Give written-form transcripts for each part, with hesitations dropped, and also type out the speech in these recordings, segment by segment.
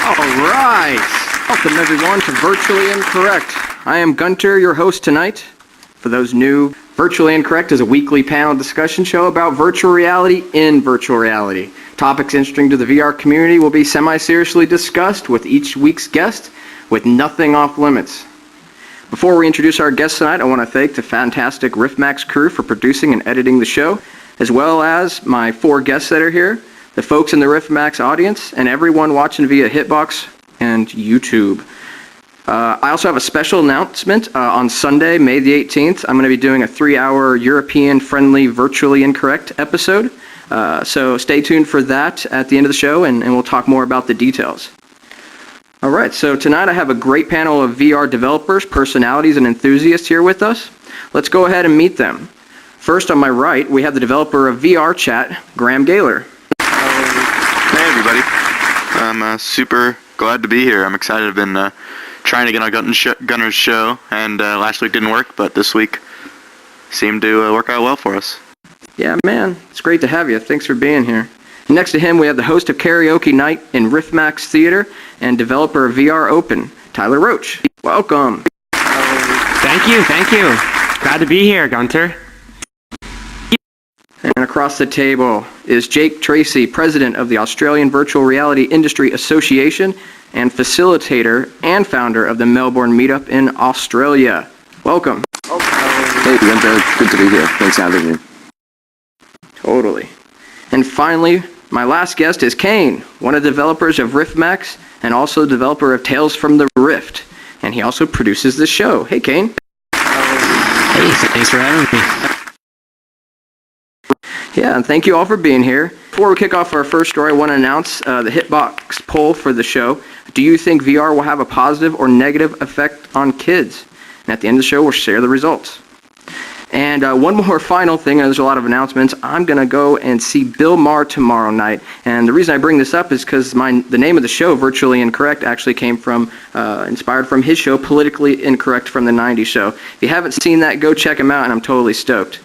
Alright! Welcome everyone to Virtually Incorrect. I am Gunter, your host tonight. For those new, Virtually Incorrect is a weekly panel discussion show about virtual reality in virtual reality. Topics interesting to the VR community will be semi-seriously discussed with each week's guest, with nothing off limits. Before we introduce our guests tonight, I want to thank the fantastic Riftmax crew for producing and editing the show, as well as my 4 guests that are here, the folks in the Riftmax audience, and everyone watching via Hitbox and YouTube. I also have a special announcement. On Sunday, May the 18th, I'm going to be doing a 3-hour European-friendly Virtually Incorrect episode. So stay tuned for that at the end of the show, and we'll talk more about the details. All right, so tonight I have a great panel of VR developers, personalities, and enthusiasts here with us. Let's go ahead and meet them. First, on my right, we have the developer of VR Chat, Graham Gaylor. Hey everybody, I'm super glad to be here. I'm excited. I've been trying to get on Gunner's show, and last week didn't work, but this week seemed to work out well for us. Yeah, man, it's great to have you. Thanks for being here. Next to him, we have the host of Karaoke Night in Riftmax Theater and developer of VR Open, Tyler Roach. Welcome. Thank you. Glad to be here, Gunter. And across the table is Jake Tracey, president of the Australian Virtual Reality Industry Association and facilitator and founder of the Melbourne Meetup in Australia. Welcome. Hey, Gunter. Good to be here. Thanks for having me. Totally. And finally, my last guest is Caine, one of the developers of Riftmax and also the developer of Tales from the Rift. And he also produces this show. Hey, Caine. Hey, thanks for having me. Yeah, and thank you all for being here. Before we kick off our first story, I want to announce the Hitbox poll for the show. Do you think VR will have a positive or negative effect on kids? And at the end of the show, we'll share the results. And one more final thing, and there's a lot of announcements. I'm going to go and see Bill Maher tomorrow night. And the reason I bring this up is because the name of the show, Virtually Incorrect, actually came from, inspired from his show, Politically Incorrect from the 90s show. If you haven't seen that, go check him out, and I'm totally stoked.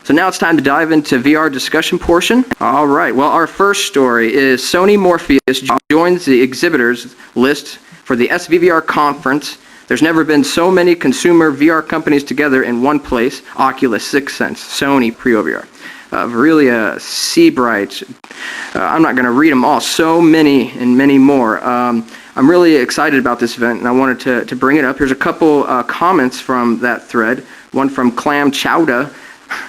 So now it's time to dive into VR discussion portion. All right, well, our first story is Sony Morpheus joins the exhibitors list for the SVVR Conference. There's never been so many consumer VR companies together in one place. Oculus, Sixth Sense, Sony, PreVR. Really, Seabright. I'm not going to read them all. So many and many more. I'm really excited about this event, and I wanted to bring it up. Here's a couple comments from that thread. One from Clam Chowda.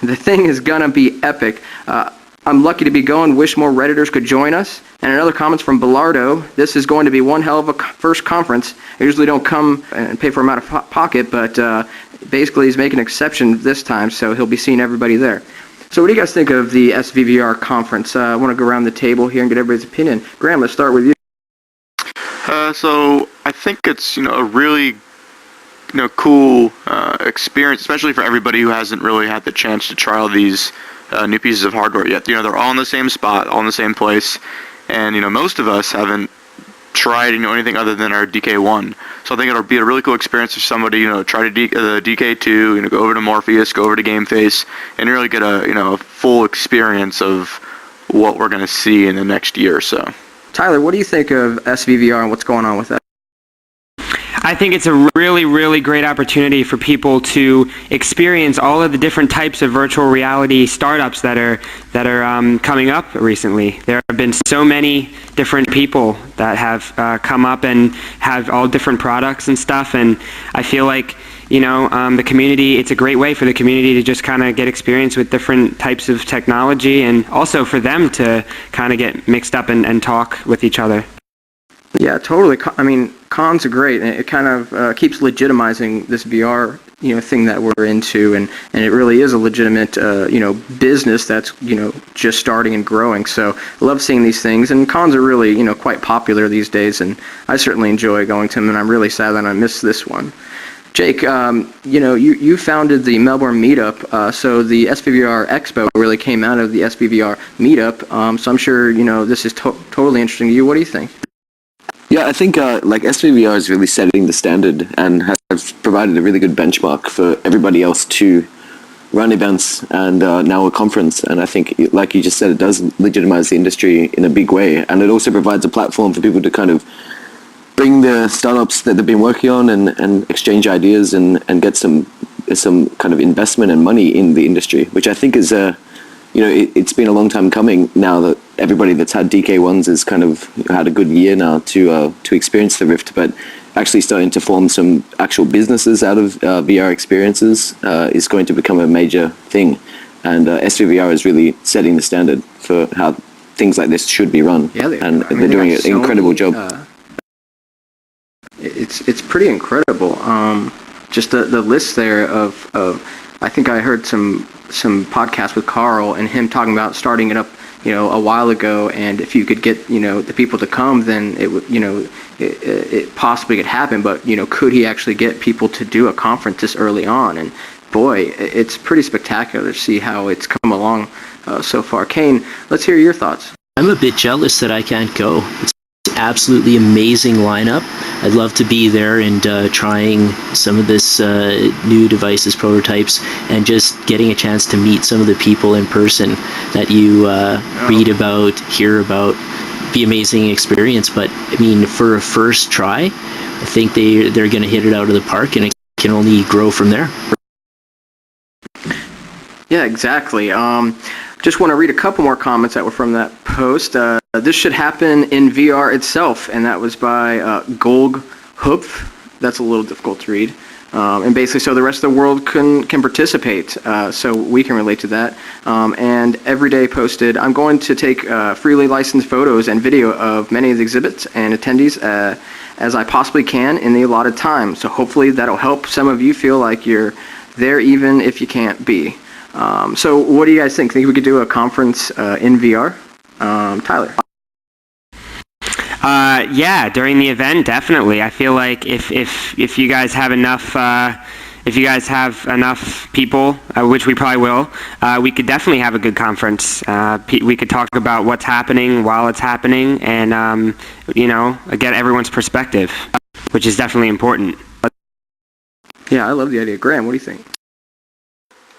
The thing is gonna be epic. I'm lucky to be going. Wish more Redditors could join us. And another comment from Bellardo. This is going to be one hell of a first conference. I usually don't come and pay for them out of pocket, but basically he's making an exception this time, so he'll be seeing everybody there. So what do you guys think of the SVVR conference? I want to go around the table here and get everybody's opinion. Graham, let's start with you. So I think it's a really cool experience, especially for everybody who hasn't really had the chance to try all these new pieces of hardware yet. They're all in the same spot, all in the same place, and most of us haven't tried anything other than our DK1. So I think it'll be a really cool experience for somebody try the DK2, go over to Morpheus, go over to GameFace, and really get a full experience of what we're going to see in the next year or so. Tyler, what do you think of SVVR and what's going on with that? I think it's a really, really great opportunity for people to experience all of the different types of virtual reality startups that are coming up recently. There have been so many different people that have come up and have all different products and stuff, and I feel like the community, it's a great way for the community to just kind of get experience with different types of technology, and also for them to kind of get mixed up and talk with each other. Yeah, totally. I mean, cons are great, and it kind of keeps legitimizing this VR, thing that we're into, and it really is a legitimate, business that's, just starting and growing. So I love seeing these things, and cons are really, quite popular these days, and I certainly enjoy going to them, and I'm really sad that I missed this one. Jake, you founded the Melbourne Meetup, so the SVVR Expo really came out of the SVVR Meetup, so I'm sure, this is totally interesting to you. What do you think? Yeah, I think SVVR is really setting the standard and has provided a really good benchmark for everybody else to run events and now a conference. And I think, like you just said, it does legitimize the industry in a big way. And it also provides a platform for people to kind of bring the startups that they've been working on and exchange ideas and get some kind of investment and money in the industry, which I think is it's been a long time coming now that everybody that's had DK1s has kind of had a good year now to experience the Rift, but actually starting to form some actual businesses out of VR experiences is going to become a major thing. And SVVR is really setting the standard for how things like this should be run. Yeah, they're doing an incredible job. It's pretty incredible. Just the list there of I think I heard some podcasts with Carl and him talking about starting it up, a while ago, and if you could get, the people to come, then it would, it possibly could happen, but, could he actually get people to do a conference this early on? And boy, it's pretty spectacular to see how it's come along so far. Caine, let's hear your thoughts. I'm a bit jealous that I can't go. It's absolutely amazing lineup. I'd love to be there and trying some of this new devices, prototypes, and just getting a chance to meet some of the people in person that you read about, hear about. Be amazing experience. But I mean, for a first try, I think they're going to hit it out of the park, and it can only grow from there. Yeah, exactly. Just want to read a couple more comments that were from that post. This should happen in VR itself, and that was by Golg Hupf. That's a little difficult to read. And basically, so the rest of the world can participate, so we can relate to that. And Everyday posted, I'm going to take freely licensed photos and video of many of the exhibits and attendees as I possibly can in the allotted time. So hopefully that'll help some of you feel like you're there even if you can't be. So what do you guys think? Think we could do a conference in VR? Tyler? Yeah, during the event, definitely. I feel like if you guys have enough people, which we probably will, we could definitely have a good conference. We could talk about what's happening while it's happening, and get everyone's perspective, which is definitely important. Yeah, I love the idea. Graham, what do you think?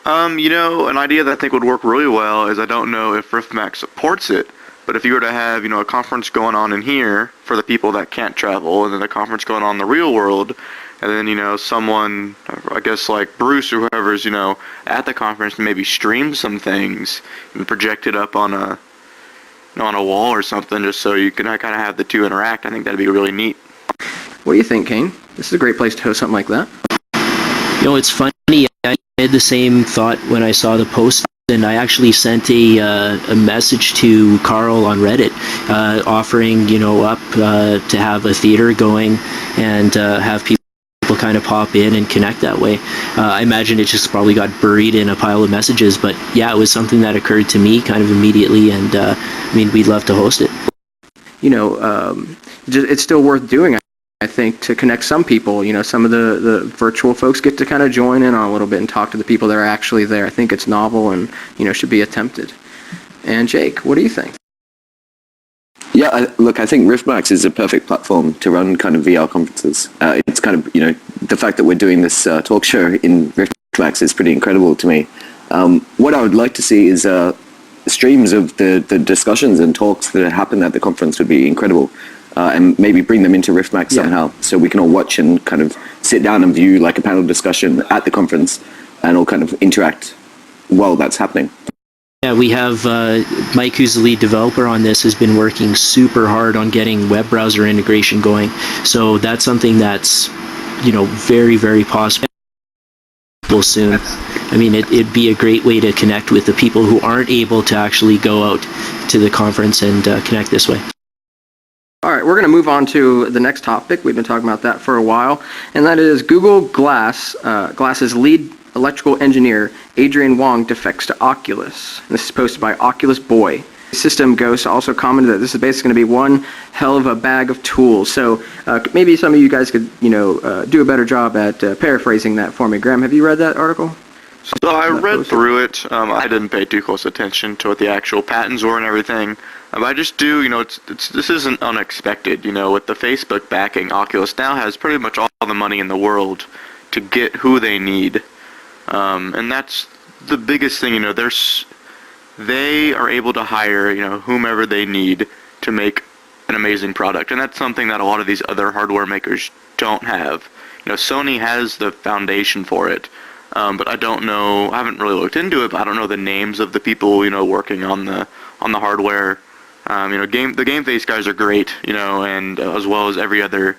An idea that I think would work really well is, I don't know if Riftmax supports it, but if you were to have, a conference going on in here for the people that can't travel, and then a conference going on in the real world, and then, someone, I guess like Bruce or whoever's, at the conference, maybe stream some things and project it up on a wall or something, just so you can kind of have the two interact. I think that'd be really neat. What do you think, Caine? This is a great place to host something like that. It's funny. I had the same thought when I saw the post, and I actually sent a message to Carl on Reddit, offering, up to have a theater going and have people kind of pop in and connect that way. I imagine it just probably got buried in a pile of messages, but yeah, it was something that occurred to me kind of immediately, and we'd love to host it. It's still worth doing, I think, to connect some people. Some of the virtual folks get to kind of join in on a little bit and talk to the people that are actually there. I think it's novel and, should be attempted. And Jake, what do you think? Yeah, I think Riftmax is a perfect platform to run kind of VR conferences. It's kind of, the fact that we're doing this talk show in Riftmax is pretty incredible to me. What I would like to see is streams of the discussions and talks that happen at the conference would be incredible. And maybe bring them into Riftmax somehow, so we can all watch and kind of sit down and view like a panel discussion at the conference and all kind of interact while that's happening. Yeah, we have Mike, who's the lead developer on this, has been working super hard on getting web browser integration going. So that's something that's, very, very possible soon. It'd be a great way to connect with the people who aren't able to actually go out to the conference and connect this way. All right, we're going to move on to the next topic. We've been talking about that for a while, and that is Google Glass's lead electrical engineer, Adrian Wong, defects to Oculus. This is posted by Oculus Boy. System Ghost also commented that this is basically going to be one hell of a bag of tools. So maybe some of you guys could, do a better job at paraphrasing that for me. Graham, have you read that article? So I read through it. I didn't pay too close attention to what the actual patents were and everything. I just do, this isn't unexpected. With the Facebook backing, Oculus now has pretty much all the money in the world to get who they need. And that's the biggest thing, they are able to hire, whomever they need to make an amazing product, and that's something that a lot of these other hardware makers don't have. Sony has the foundation for it, but I don't know. I haven't really looked into it, but I don't know the names of the people working on the hardware. The game face guys are great, and as well as every other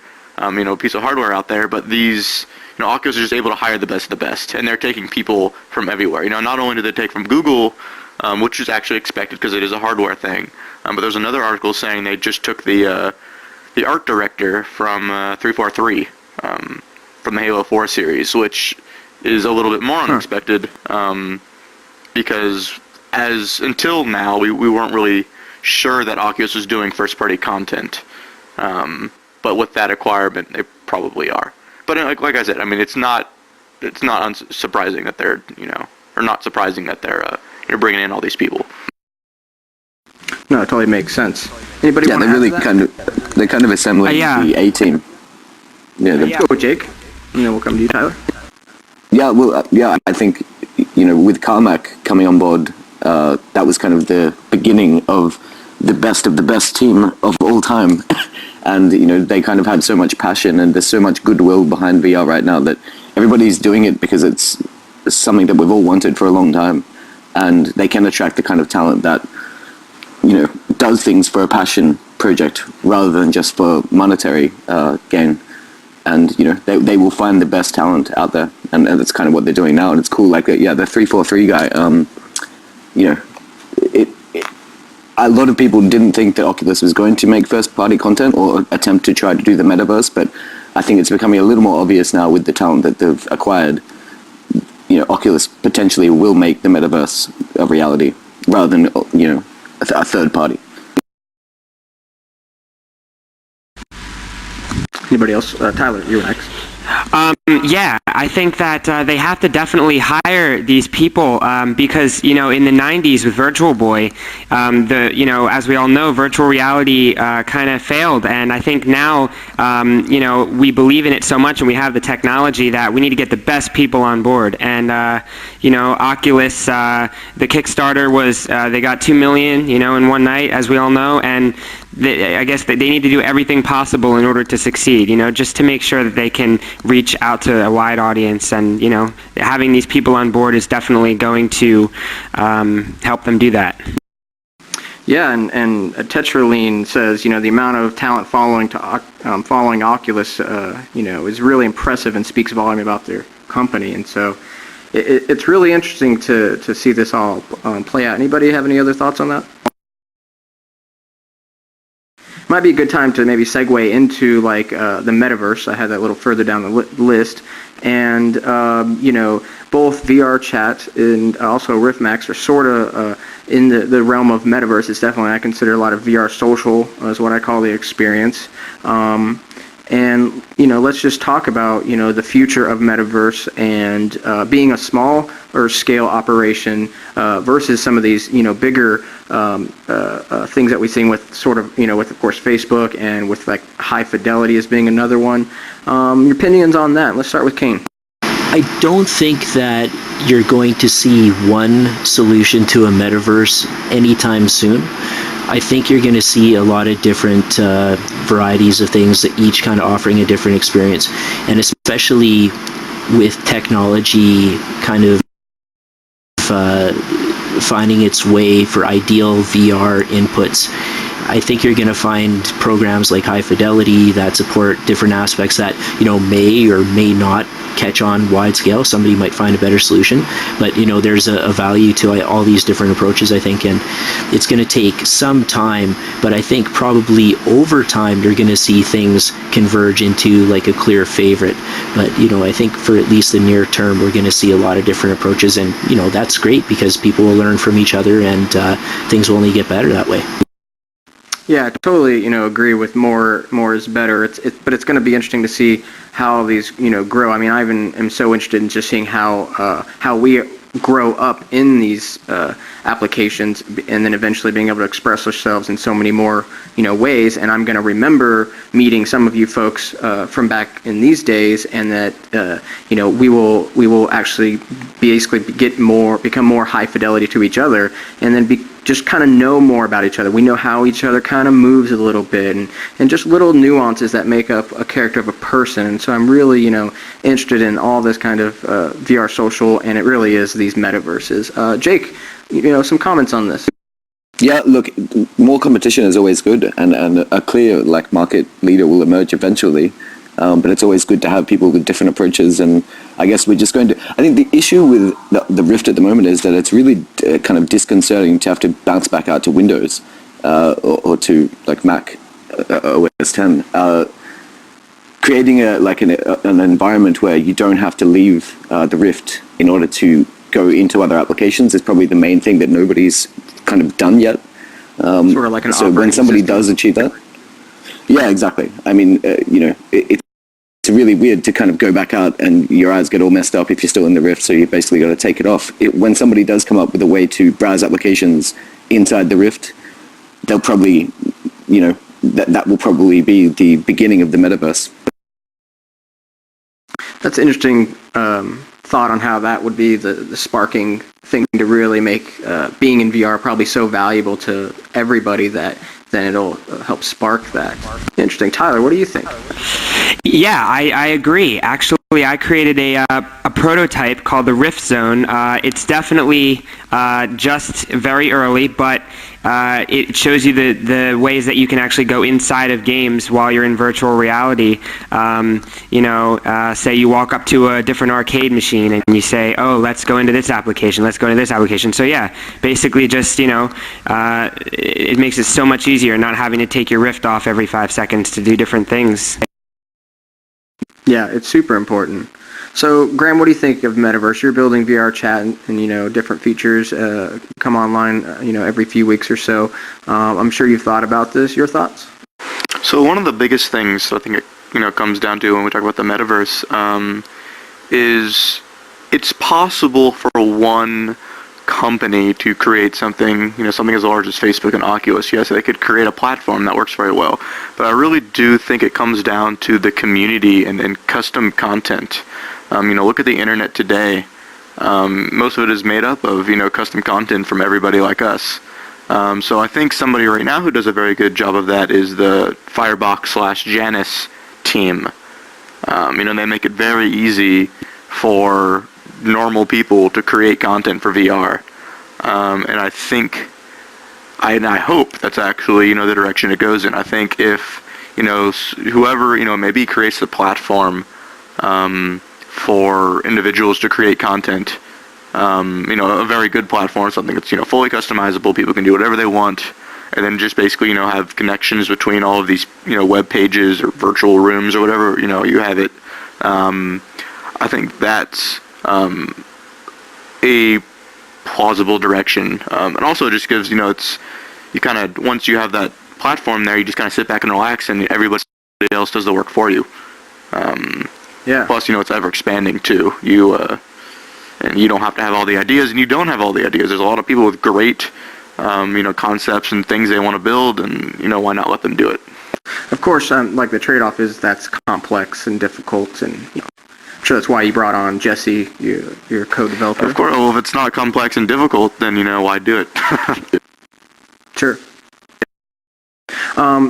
piece of hardware out there. But these, Oculus is just able to hire the best of the best, and they're taking people from everywhere. Not only do they take from Google, which is actually expected because it is a hardware thing, but there's another article saying they just took the art director from 343. From the Halo 4 series, which is a little bit more unexpected, because until now we weren't really sure that Oculus was doing first-party content, but with that acquirement, they probably are. But like I said, I mean, it's not surprising that they're or not surprising that they're bringing in all these people. No, it totally makes sense. Anybody? Yeah, want to they're kind of assembling the A team. Yeah, Go, Jake. And then we'll come to you, Tyler. Yeah, well, I think, with Carmack coming on board, that was kind of the beginning of the best team of all time. And, they kind of had so much passion, and there's so much goodwill behind VR right now that everybody's doing it because it's something that we've all wanted for a long time. And they can attract the kind of talent that, does things for a passion project rather than just for monetary gain. And, they will find the best talent out there. And that's kind of what they're doing now. And it's cool. Like, the 343 guy, a lot of people didn't think that Oculus was going to make first-party content or attempt to try to do the Metaverse. But I think it's becoming a little more obvious now with the talent that they've acquired. Oculus potentially will make the Metaverse a reality rather than, a third party. Anybody else? Tyler, you're next. Yeah, I think that they have to definitely hire these people because, in the 90s with Virtual Boy, as we all know, virtual reality kind of failed. And I think now, we believe in it so much and we have the technology that we need to get the best people on board. And, Oculus, the Kickstarter was, they got $2 million, in one night, as we all know. And I guess that they need to do everything possible in order to succeed, just to make sure that they can reach out to a wide audience. And, having these people on board is definitely going to help them do that. Yeah, and Tetraline says, the amount of talent following Oculus, is really impressive and speaks volume about their company. And so it's really interesting to see this all play out. Anybody have any other thoughts on that? Might be a good time to maybe segue into the Metaverse. I had that a little further down the list, and both VR chat and also Riftmax are sort of in the realm of Metaverse. It's definitely, I consider a lot of VR social is what I call the experience. And let's just talk about the future of Metaverse and being a small or scale operation versus some of these bigger things that we've seen with sort of with of course Facebook and with like high fidelity as being another one. Your opinions on that? Let's start with Caine. I don't think that you're going to see one solution to a metaverse anytime soon. I think you're going to see a lot of different varieties of things that each kind of offering a different experience, and especially with technology kind of finding its way for ideal VR inputs. I think you're going to find programs like High Fidelity that support different aspects that, may or may not catch on wide scale. Somebody might find a better solution, but, there's a value to all these different approaches, I think, and it's going to take some time, but I think probably over time you're going to see things converge into like a clear favorite. But, I think for at least the near term, we're going to see a lot of different approaches, and, that's great because people will learn from each other and things will only get better that way. Yeah, I totally, agree with more is better. But it's going to be interesting to see how these, grow. I mean, I even am so interested in just seeing how we grow up in these applications, and then eventually being able to express ourselves in so many more, ways. And I'm going to remember meeting some of you folks from back in these days, and that we will actually basically become more high fidelity to each other, and then just kind of know more about each other. We know how each other kind of moves a little bit, and just little nuances that make up a character of a person. And so I'm really, interested in all this kind of VR social, and it really is these metaverses. Jake, some comments on this. Yeah, look, more competition is always good, and a clear market leader will emerge eventually. But it's always good to have people with different approaches, and I guess we're just going to. I think the issue with the Rift at the moment is that it's really kind of disconcerting to have to bounce back out to Windows or to Mac OS 10. Creating an environment where you don't have to leave the Rift in order to go into other applications is probably the main thing that nobody's kind of done yet. Sort of like an so when somebody does achieve that, yeah, exactly. I mean, it's really weird to kind of go back out and your eyes get all messed up if you're still in the Rift, so you basically got to take it off. When somebody does come up with a way to browse applications inside the Rift, they'll probably, that will probably be the beginning of the metaverse. That's an interesting thought on how that would be the sparking thing to really make being in VR probably so valuable to everybody that then it'll help spark that. Interesting. Tyler, what do you think? Yeah, I agree. Actually, I created a prototype called the Rift Zone. It's definitely just very early, but it shows you the ways that you can actually go inside of games while you're in virtual reality. Say you walk up to a different arcade machine and you say, oh, let's go into this application, let's go into this application. So yeah, basically just, it makes it so much easier not having to take your Rift off every 5 seconds to do different things. Yeah, it's super important. So, Graham, what do you think of Metaverse? You're building VR chat and different features come online, every few weeks or so. I'm sure you've thought about this. Your thoughts? So one of the biggest things I think it comes down to when we talk about the Metaverse is it's possible for one company to create something, something as large as Facebook and Oculus. Yes, they could create a platform that works very well, but I really do think it comes down to the community and custom content. Look at the internet today. Most of it is made up of, custom content from everybody like us. So I think somebody right now who does a very good job of that is the Firebox/Janus team. They make it very easy for normal people to create content for VR. And I think, I hope that's actually, the direction it goes in. I think if, whoever, maybe creates the platform for individuals to create content, a very good platform, something that's, fully customizable, people can do whatever they want, and then just basically, have connections between all of these, web pages or virtual rooms or whatever, you have it. I think that's a plausible direction, and also just gives, it's, you kind of, once you have that platform there, you just kind of sit back and relax, and everybody else does the work for you. Yeah. Plus, it's ever expanding too. And you don't have to have all the ideas, and you don't have all the ideas. There's a lot of people with great, concepts and things they want to build, and, why not let them do it? Of course, the trade-off is that's complex and difficult, and I'm sure that's why you brought on Jesse, your co-developer. Of course, well, if it's not complex and difficult, then, why do it? Sure.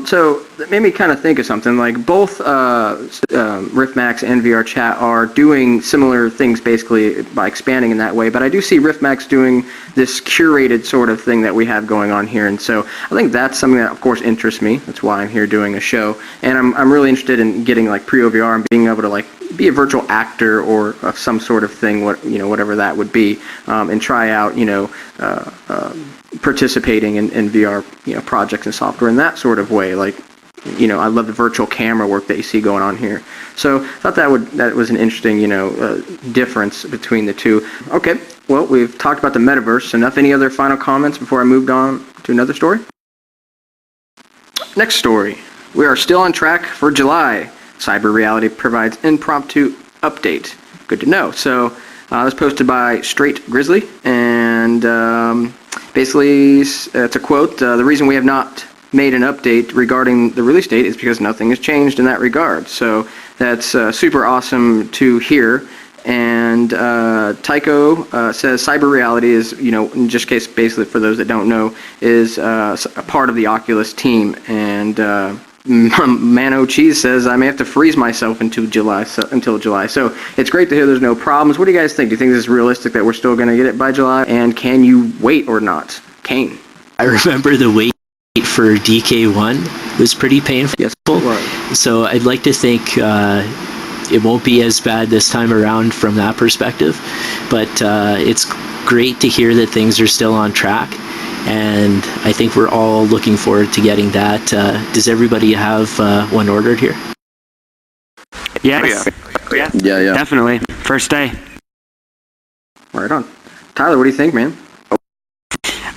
So that made me kind of think of something. Both Riftmax and VR Chat are doing similar things basically by expanding in that way, but I do see Riftmax doing this curated sort of thing that we have going on here, and so I think that's something that of course interests me. That's why I'm here doing a show, and I'm really interested in getting pre-VR and being able to be a virtual actor or some sort of thing, whatever that would be, and try out participating in VR projects and software in that sort of way. I love the virtual camera work that you see going on here. So I thought that was an interesting difference between the two. Okay, well, we've talked about the Metaverse enough. Any other final comments before I moved on to another story? Next story. We are still on track for July. Cyber Reality provides impromptu update. Good to know. So that was posted by Straight Grizzly, and basically it's a quote. The reason we have not made an update regarding the release date is because nothing has changed in that regard. So that's super awesome to hear. And Tycho says cyber reality is, in just case, basically for those that don't know, is a part of the Oculus team. And Mano Cheese says I may have to freeze myself until July. So it's great to hear there's no problems. What do you guys think? Do you think this is realistic that we're still going to get it by July? And can you wait or not? Caine. I remember the wait for DK1 was pretty painful. Yes. So I'd like to think it won't be as bad this time around from that perspective. But it's great to hear that things are still on track. And I think we're all looking forward to getting that. Does everybody have one ordered here? Yes. Yeah. Yeah. Definitely. First day. Right on. Tyler, what do you think, man?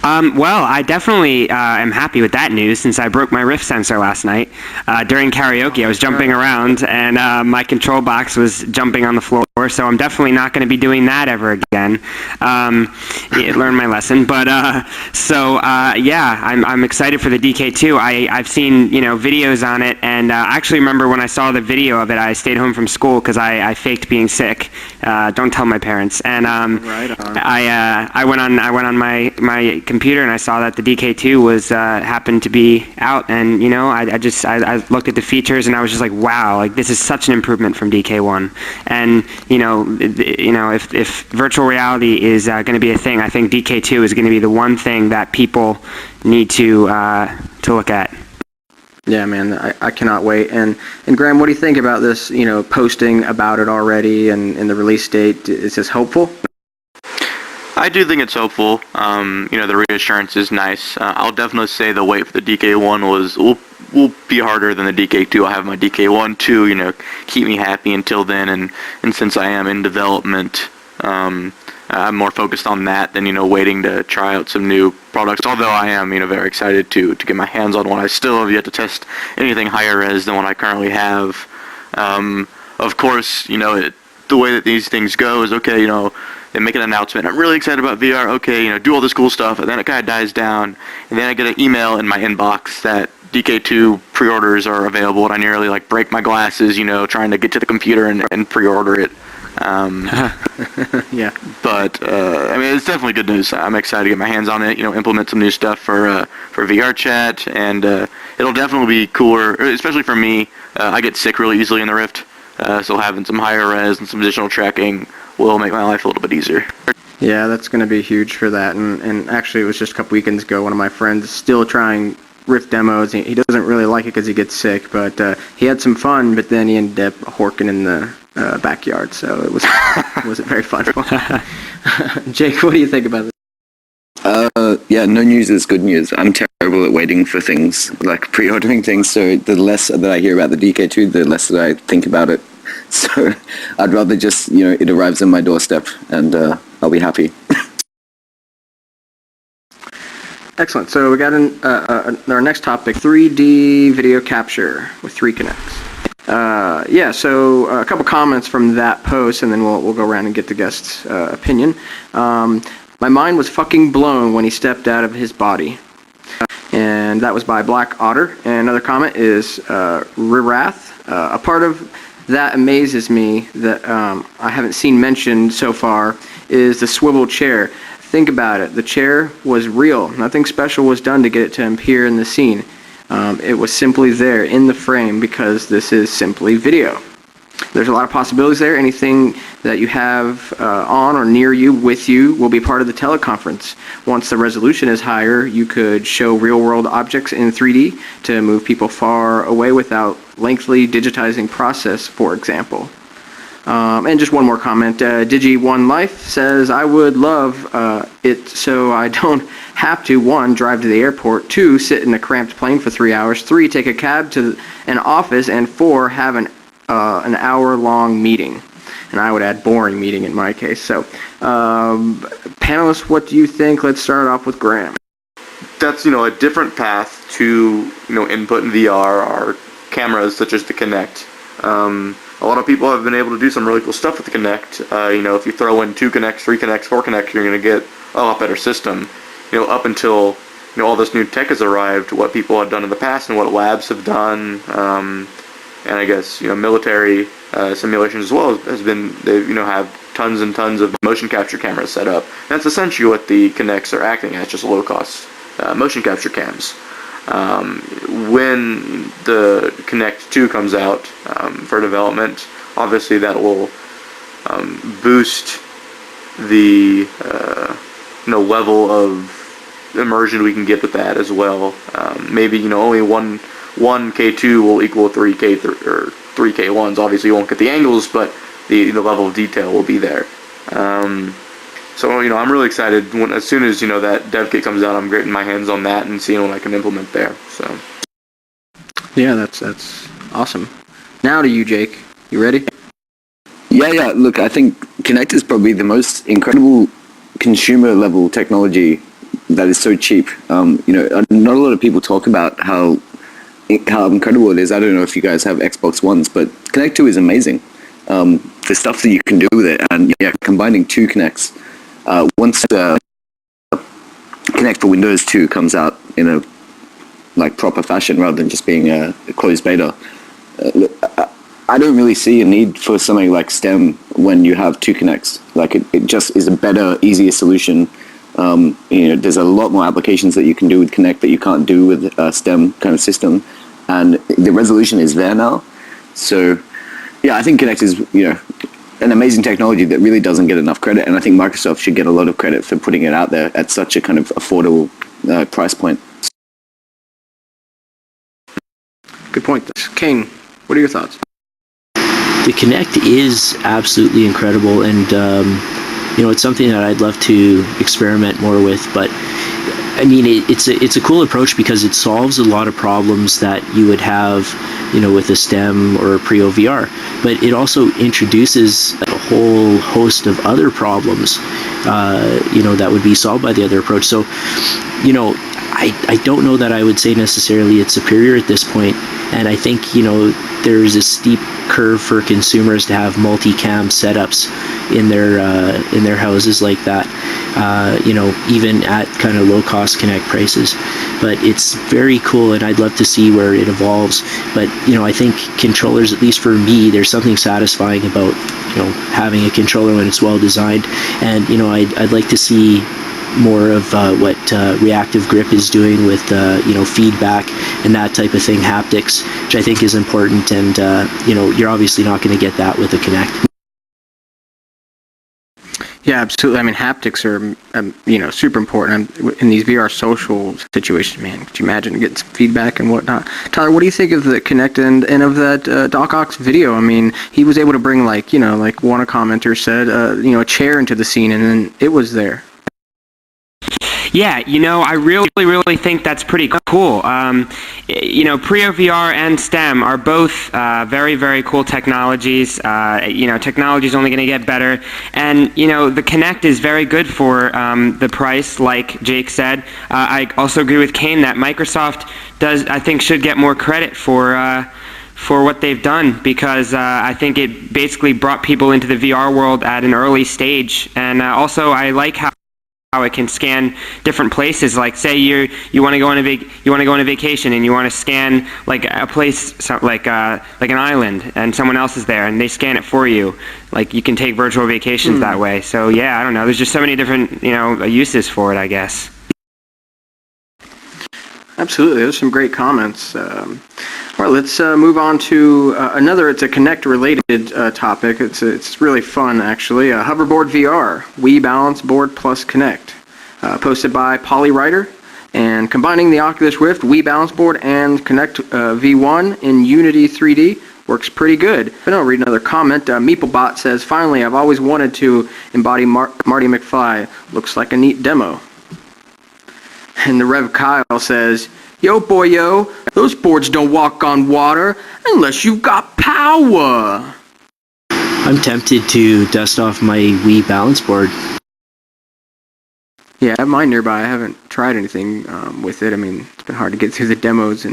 Well, I definitely am happy with that news since I broke my Rift sensor last night. During karaoke, I was jumping around and my control box was jumping on the floor, so I'm definitely not going to be doing that ever again. Learned my lesson. But, I'm excited for the DK2. I've seen, videos on it, and I actually remember when I saw the video of it, I stayed home from school because I faked being sick. Don't tell my parents. And Right on. I went on my computer and I saw that the DK2 was happened to be out, and I looked at the features and I was just like, wow, like this is such an improvement from DK1. And if virtual reality is going to be a thing, I think DK2 is going to be the one thing that people need to look at. Yeah, man, I cannot wait. And Graham, what do you think about this? Posting about it already and the release date. Is this hopeful? I do think it's hopeful. The reassurance is nice. I'll definitely say the wait for the DK1 will be harder than the DK2. I have my DK1 to, keep me happy until then. And since I am in development, I'm more focused on that than, waiting to try out some new products. Although I am, very excited to get my hands on one. I still have yet to test anything higher res than what I currently have. Of course, the way that these things go is, okay, they make an announcement. I'm really excited about VR. Okay, do all this cool stuff, and then it kind of dies down, and then I get an email in my inbox that DK2 pre-orders are available, and I nearly break my glasses, trying to get to the computer and pre-order it. Yeah. But it's definitely good news. I'm excited to get my hands on it. Implement some new stuff for VR chat, and it'll definitely be cooler, especially for me. I get sick really easily in the Rift, so having some higher res and some additional tracking will make my life a little bit easier. Yeah, that's going to be huge for that. And actually, it was just a couple weekends ago, one of my friends is still trying Rift demos. He doesn't really like it because he gets sick, but he had some fun, but then he ended up horking in the backyard, so it wasn't very fun. Jake, what do you think about this? No news is good news. I'm terrible at waiting for things, like pre-ordering things, so the less that I hear about the DK2, the less that I think about it. So I'd rather just, it arrives on my doorstep and I'll be happy. Excellent. So we got our next topic, 3D video capture with 3 Kinects. So a couple comments from that post, and then we'll go around and get the guest's opinion. My mind was fucking blown when he stepped out of his body. And that was by Black Otter. And another comment is Rirath. A part of that amazes me that I haven't seen mentioned so far is the swivel chair. Think about it. The chair was real. Nothing special was done to get it to appear in the scene. It was simply there in the frame because this is simply video. There's a lot of possibilities there. Anything that you have on or near you, with you, will be part of the teleconference. Once the resolution is higher, you could show real-world objects in 3D to move people far away without lengthy digitizing process, for example. And just one more comment. Digi1 Life says, I would love it so I don't have to, 1, drive to the airport, 2, sit in a cramped plane for 3 hours, 3, take a cab to an office, and 4, have an hour-long meeting. And I would add boring meeting in my case. So, panelists, what do you think? Let's start off with Graham. That's, a different path to, input in VR are cameras such as the Kinect. A lot of people have been able to do some really cool stuff with the Kinect. If you throw in 2 Kinects, 3 Kinects, 4 Kinects, you're going to get a lot better system. Up until, all this new tech has arrived, what people have done in the past and what labs have done, and I guess, military simulations as well has been, they have tons and tons of motion capture cameras set up. That's essentially what the Kinects are acting as, just low-cost motion capture cams. When the Kinect 2 comes out for development, obviously that will boost the level of immersion we can get with that as well. Maybe only one K2 will equal 3K or 3K1s. Obviously you won't get the angles, but the level of detail will be there. So I'm really excited. As soon as that dev kit comes out, I'm getting my hands on that and seeing what I can implement there. So Yeah, that's awesome. Now to you, Jake. You ready? Yeah. Look, I think Kinect is probably the most incredible consumer-level technology that is so cheap. Not a lot of people talk about how incredible it is. I don't know if you guys have Xbox Ones, but Kinect 2 is amazing. The stuff that you can do with it, and combining two Kinects. Once Kinect for Windows 2 comes out in a proper fashion rather than just being a closed beta, I don't really see a need for something like STEM when you have two Kinects. It just is a better, easier solution. There's a lot more applications that you can do with Kinect that you can't do with a STEM kind of system, and the resolution is there now. So, I think Kinect is an amazing technology that really doesn't get enough credit, and I think Microsoft should get a lot of credit for putting it out there at such a kind of affordable price point. Good point. Caine, what are your thoughts? The Kinect is absolutely incredible, and it's something that I'd love to experiment more with. But I mean, it's a cool approach because it solves a lot of problems that you would have, with a STEM or a Prio VR. But it also introduces a whole host of other problems, that would be solved by the other approach. So, I don't know that I would say necessarily it's superior at this point. And I think, there's a steep curve for consumers to have multicam setups in their houses like that, even at kind of low cost Kinect prices. But it's very cool, and I'd love to see where it evolves. But I think controllers, at least for me, there's something satisfying about having a controller when it's well designed. And I'd like to see more of what reactive grip is doing with feedback and that type of thing, haptics, which I think is important. And you're obviously not going to get that with a Kinect. Yeah, absolutely. I mean, haptics are, super important in these VR social situations, man. Could you imagine getting some feedback and whatnot? Tyler, what do you think of the Kinect and of that Doc Ock's video? I mean, he was able to bring, one a commenter said, a chair into the scene, and then it was there. Yeah, I really think that's pretty cool. Prio VR and STEM are both very, very cool technologies. Technology is only going to get better. And, the Kinect is very good for the price, like Jake said. I also agree with Caine that Microsoft should get more credit for what they've done, because I think it basically brought people into the VR world at an early stage. And also I like how it can scan different places. Like, say you want to go on a vacation and you want to scan a place like an island, and someone else is there and they scan it for you. You can take virtual vacations that way. So yeah, I don't know. There's just so many different uses for it, I guess. Absolutely, there's some great comments. All right, let's move on to another. It's a Kinect-related topic. It's really fun, actually. Hoverboard VR, Wii Balance Board plus Kinect, posted by Polywriter, and combining the Oculus Rift, Wii Balance Board, and Kinect V1 in Unity 3D works pretty good. But I'll read another comment. Meeplebot says, "Finally, I've always wanted to embody Marty McFly. Looks like a neat demo." And the Rev Kyle says, "Yo, boy, yo, those boards don't walk on water unless you've got power." I'm tempted to dust off my Wii balance board. Yeah, I have mine nearby. I haven't tried anything with it. I mean, it's been hard to get through the demos,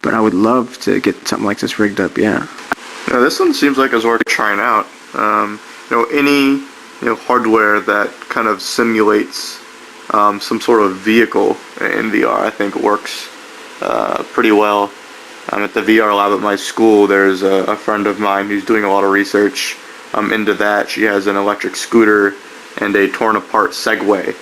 but I would love to get something like this rigged up, yeah. Yeah, this one seems like it's already trying out. Any hardware that kind of simulates some sort of vehicle in VR, I think works pretty well. At the VR lab at my school, there's a friend of mine who's doing a lot of research into that. She has an electric scooter and a torn-apart Segway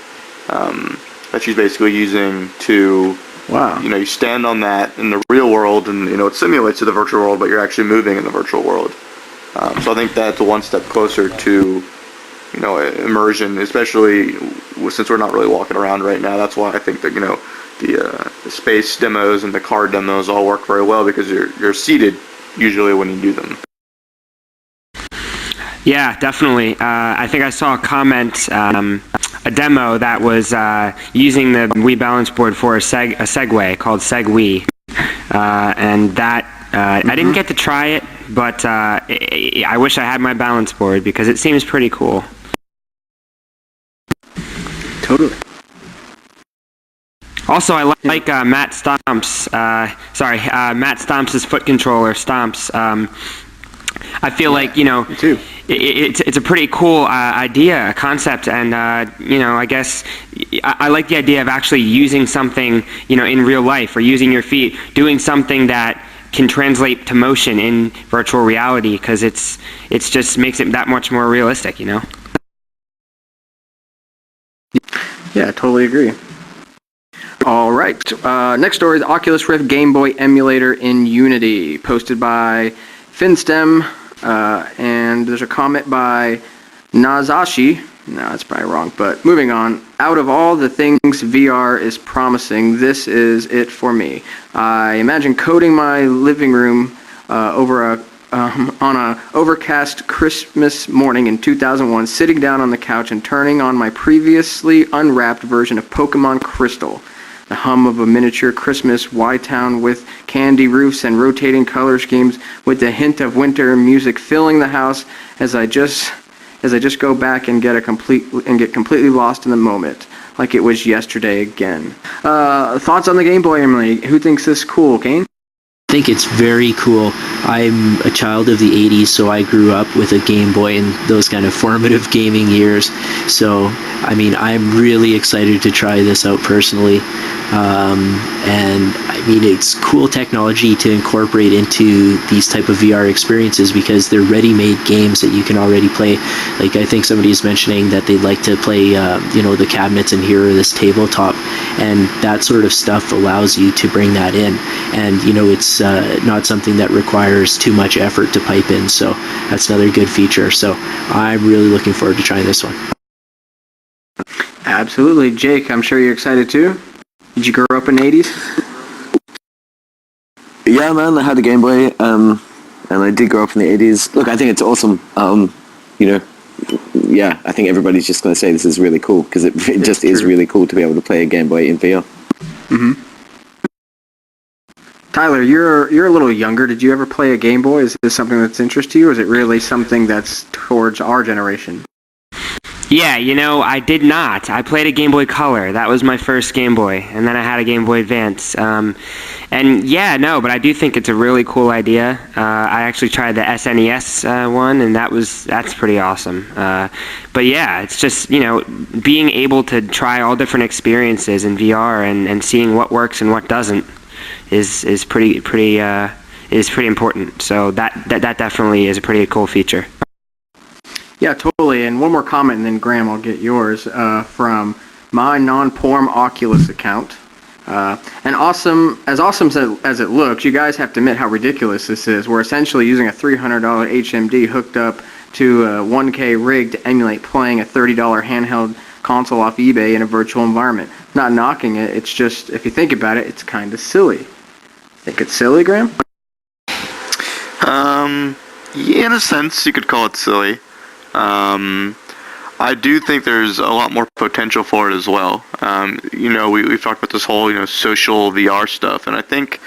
that she's basically using to, Wow. you stand on that in the real world, and it simulates to the virtual world, but you're actually moving in the virtual world. So I think that's one step closer to, immersion, especially since we're not really walking around right now. That's why I think that the space demos and the car demos all work very well, because you're seated usually when you do them. Yeah, definitely. I think I saw a comment, a demo that was using the Wii balance board for a Segway called Segway, and that I didn't get to try it, but I wish I had my balance board because it seems pretty cool. Totally. Also, I like Matt Stomp's foot controller, Stomps. I feel like, too. It's a pretty cool idea, a concept, and, I guess I like the idea of actually using something, in real life, or using your feet, doing something that can translate to motion in virtual reality, because it's just makes it that much more realistic, Yeah, I totally agree. All right. Next story is Oculus Rift Gameboy Emulator in Unity, posted by Finstem, and there's a comment by Nazashi. No, that's probably wrong, but moving on. Out of all the things VR is promising, this is it for me. I imagine coding my living room on a overcast Christmas morning in 2001, sitting down on the couch and turning on my previously unwrapped version of Pokemon Crystal. The hum of a miniature Christmas Y-Town with candy roofs and rotating color schemes, with the hint of winter music filling the house as I just go back and get completely lost in the moment, like it was yesterday again. Thoughts on the Game Boy, Emily? Who thinks this is cool, Caine? I think it's very cool. I'm a child of the 80s, so I grew up with a Game Boy in those kind of formative gaming years. So, I'm really excited to try this out personally. It's cool technology to incorporate into these type of VR experiences, because they're ready-made games that you can already play. Like, I think somebody is mentioning that they'd like to play, the cabinets in here, or this tabletop, and that sort of stuff allows you to bring that in. And, it's not something that requires too much effort to pipe in, so that's another good feature. So I'm really looking forward to trying this one. Absolutely. Jake, I'm sure you're excited too. Did you grow up in the 80s? Yeah, man, I had a Game Boy, and I did grow up in the 80s. Look, I think it's awesome. Yeah, I think everybody's just going to say this is really cool, because it just is really cool to be able to play a Game Boy in VR. Mm-hmm. Tyler, you're a little younger. Did you ever play a Game Boy? Is this something that's interesting to you, or is it really something that's towards our generation? Yeah, I did not. I played a Game Boy Color. That was my first Game Boy, and then I had a Game Boy Advance. But I do think it's a really cool idea. I actually tried the SNES one, and that's pretty awesome. But yeah, it's just being able to try all different experiences in VR and seeing what works and what doesn't is pretty important. So that definitely is a pretty cool feature. Yeah, totally. And one more comment, and then Graham, I'll get yours, from my non-porn Oculus account. And awesome as it looks, you guys have to admit how ridiculous this is. We're essentially using a $300 HMD hooked up to a 1K rig to emulate playing a $30 handheld console off eBay in a virtual environment. Not knocking it, it's just, if you think about it, it's kind of silly. Think it's silly, Graham? Yeah, in a sense, you could call it silly. I do think there's a lot more potential for it as well. We've talked about this whole, social VR stuff, and I think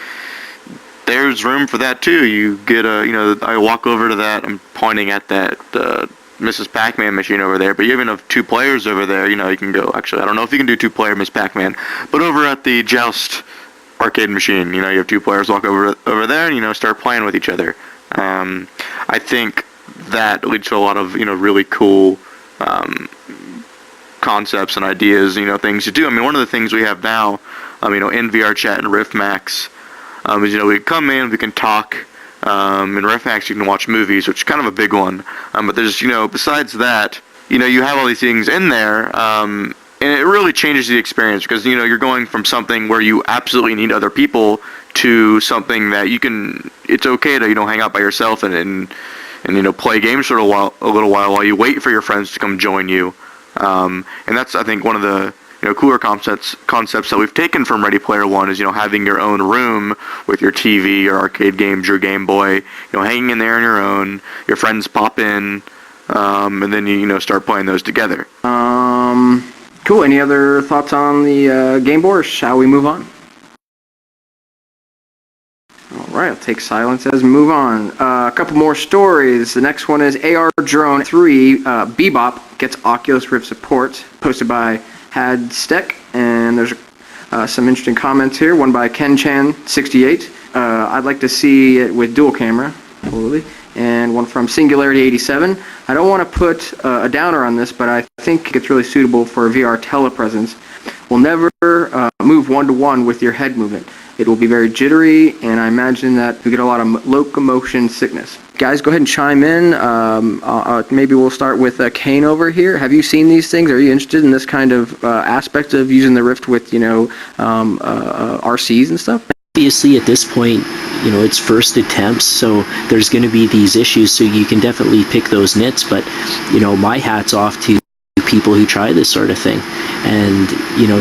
there's room for that too. You get I walk over to that, I'm pointing at that Mrs. Pac-Man machine over there, but you even have two players over there, you can go, actually, I don't know if you can do two-player Miss Pac-Man, but over at the Joust arcade machine, you have two players walk over there and, start playing with each other. I think that leads to a lot of, really cool concepts and ideas, things to do. One of the things we have now, in VR chat and Riftmax, is, we come in, we can talk. In Riftmax, you can watch movies, which is kind of a big one. But there's, besides that, you have all these things in there, and it really changes the experience because, you're going from something where you absolutely need other people to something that it's okay to, hang out by yourself and play games for a little while you wait for your friends to come join you. And that's, I think, one of the cooler concepts that we've taken from Ready Player One is, having your own room with your TV, your arcade games, your Game Boy, hanging in there on your own. Your friends pop in, and then you start playing those together. Cool. Any other thoughts on the Game Boy, or shall we move on? All right, I'll take silence as we move on. A couple more stories. The next one is AR Drone 3 Bebop gets Oculus Rift support, posted by Hadsteck, and there's some interesting comments here. One by KenChan68. I'd like to see it with dual camera, totally. And one from Singularity87. I don't want to put a downer on this, but I think it's really suitable for VR telepresence. Will never move one-to-one with your head movement. It will be very jittery, and I imagine that you get a lot of locomotion sickness. Guys, go ahead and chime in. Maybe we'll start with Caine over here. Have you seen these things? Are you interested in this kind of aspect of using the Rift with, RCs and stuff? Obviously, at this point, it's first attempts, so there's going to be these issues, so you can definitely pick those nits, but, my hat's off to people who try this sort of thing. And,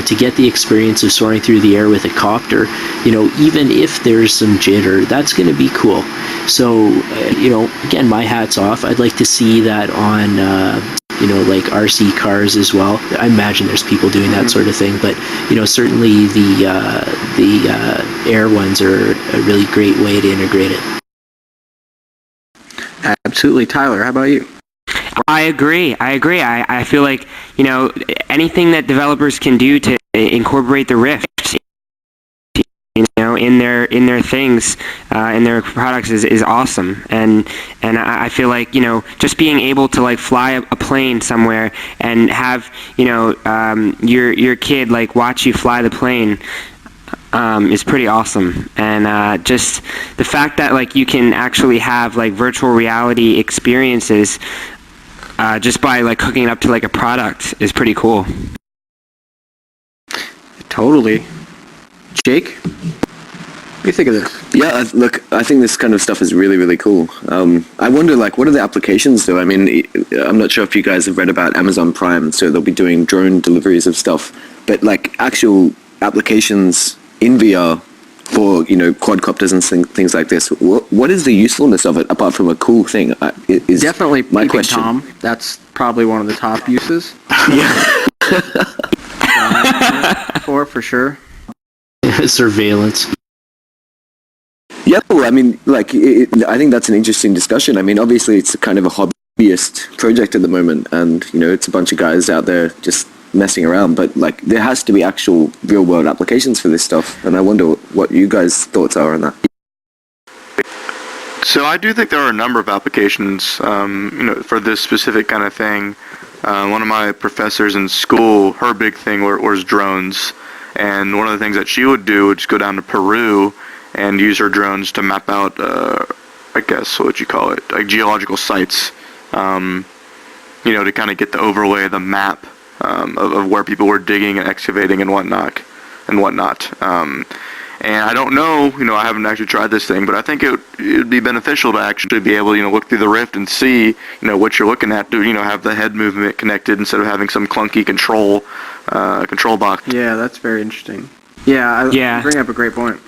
to get the experience of soaring through the air with a copter, even if there's some jitter, that's going to be cool. So, again, my hat's off. I'd like to see that on, like RC cars as well. I imagine there's people doing that sort of thing, but, certainly the air ones are a really great way to integrate it. Absolutely. Tyler, how about you? I agree. I feel like, anything that developers can do to incorporate the Rift, in their things, in their products is awesome. And I feel like, just being able to like fly a plane somewhere and have, your kid like watch you fly the plane, is pretty awesome. And just the fact that like you can actually have like virtual reality experiences just by like hooking it up to like a product is pretty cool. Totally. Jake, what do you think of this? Yeah, look, I think this kind of stuff is really, really cool. I wonder, like, what are the applications, though? I mean, I'm not sure if you guys have read about Amazon Prime, so they'll be doing drone deliveries of stuff, but, like, actual applications in VR for, quadcopters and things like this. What is the usefulness of it, apart from a cool thing? Is definitely my peeping question. Tom. That's probably one of the top uses. Yeah. for sure. Surveillance. Yeah, well, I mean, like, I think that's an interesting discussion. I mean, obviously, it's kind of a hobbyist project at the moment, and, it's a bunch of guys out there just messing around, but, like, there has to be actual real-world applications for this stuff, and I wonder what you guys' thoughts are on that. So I do think there are a number of applications, for this specific kind of thing. One of my professors in school, her big thing was drones, and one of the things that she would do would just go down to Peru and use her drones to map out, I guess, what would you call it, like geological sites, to kind of get the overlay of the map of where people were digging and excavating and whatnot. And I don't know, I haven't actually tried this thing, but I think it would be beneficial to actually be able to, look through the Rift and see, what you're looking at, to, have the head movement connected instead of having some clunky control box. Yeah, that's very interesting. Yeah, you bring up a great point.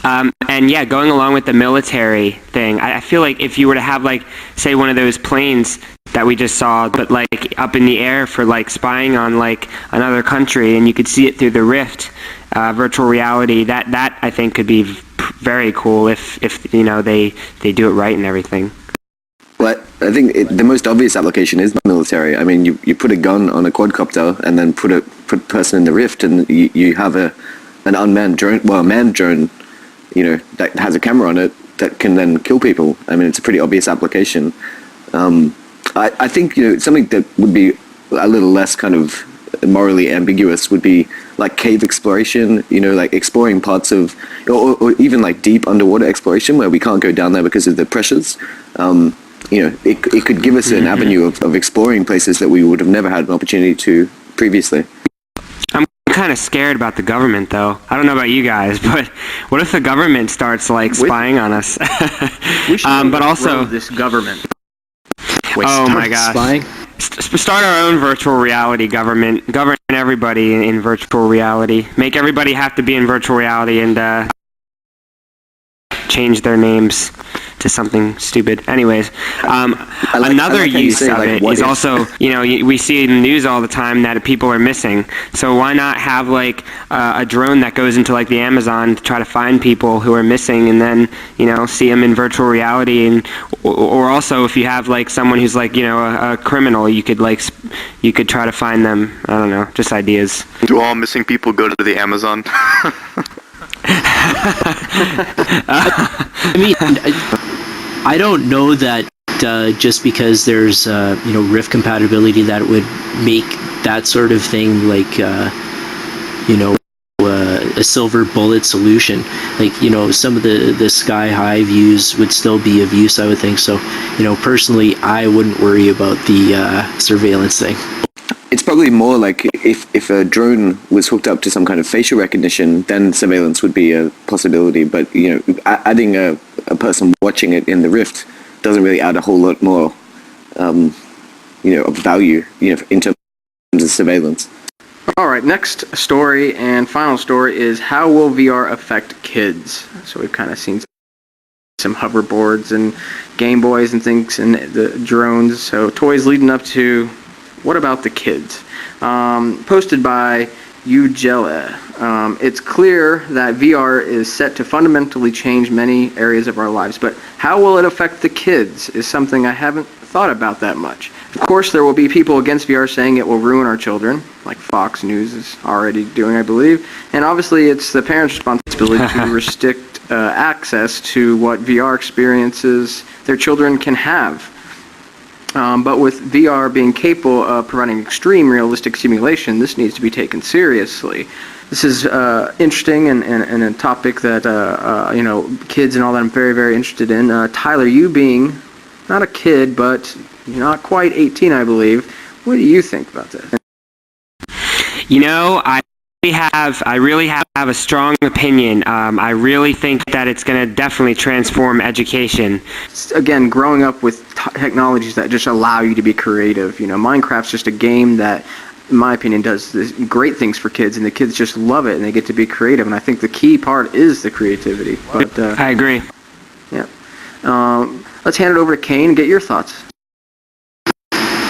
And yeah, going along with the military thing, I feel like if you were to have like, say, one of those planes that we just saw, but like up in the air for like spying on like another country, and you could see it through the Rift, virtual reality, that I think could be very cool if they do it right and everything. Well, I think the most obvious application is the military. I mean, you put a gun on a quadcopter and then put a person in the Rift, and you have an unmanned drone, well, a manned drone, that has a camera on it that can then kill people. I mean, it's a pretty obvious application. I think, something that would be a little less kind of morally ambiguous would be like cave exploration, like exploring parts of, or even like deep underwater exploration where we can't go down there because of the pressures. It could give us an avenue of exploring places that we would have never had an opportunity to previously. I'm kind of scared about the government, though. I don't know about you guys, but what if the government starts like spying on us? We should but also this government. Oh my gosh. Spying? Start our own virtual reality government. Govern everybody in virtual reality. Make everybody have to be in virtual reality and change their names to something stupid. Anyways, another use of it is also, we see in the news all the time that people are missing. So why not have like a drone that goes into like the Amazon to try to find people who are missing, and then see them in virtual reality, and or also if you have like someone who's like a criminal, you could try to find them. I don't know, just ideas. Do all missing people go to the Amazon? I mean, I don't know that just because there's Rift compatibility that it would make that sort of thing like a silver bullet solution. Like some of the sky high views would still be of use, I would think. So personally, I wouldn't worry about the surveillance thing. It's probably more like if a drone was hooked up to some kind of facial recognition, then surveillance would be a possibility. But adding a person watching it in the Rift doesn't really add a whole lot more, of value, in terms of surveillance. All right, next story and final story is how will VR affect kids? So we've kind of seen some hoverboards and Gameboys and things and the drones. So toys leading up to. What about the kids? Posted by Ugela. It's clear that VR is set to fundamentally change many areas of our lives, but how will it affect the kids is something I haven't thought about that much. Of course, there will be people against VR saying it will ruin our children, like Fox News is already doing, I believe. And obviously, it's the parents' responsibility to restrict access to what VR experiences their children can have. But with VR being capable of providing extreme realistic simulation, this needs to be taken seriously. This is interesting and a topic that kids and all that I'm very, very interested in. Tyler, you being not a kid, but not quite 18, I believe. What do you think about this? I really have a strong opinion. I really think that it's going to definitely transform education. Again, growing up with technologies that just allow you to be creative. Minecraft's just a game that, in my opinion, does great things for kids, and the kids just love it, and they get to be creative. And I think the key part is the creativity. But I agree. Yeah. Let's hand it over to Caine and get your thoughts.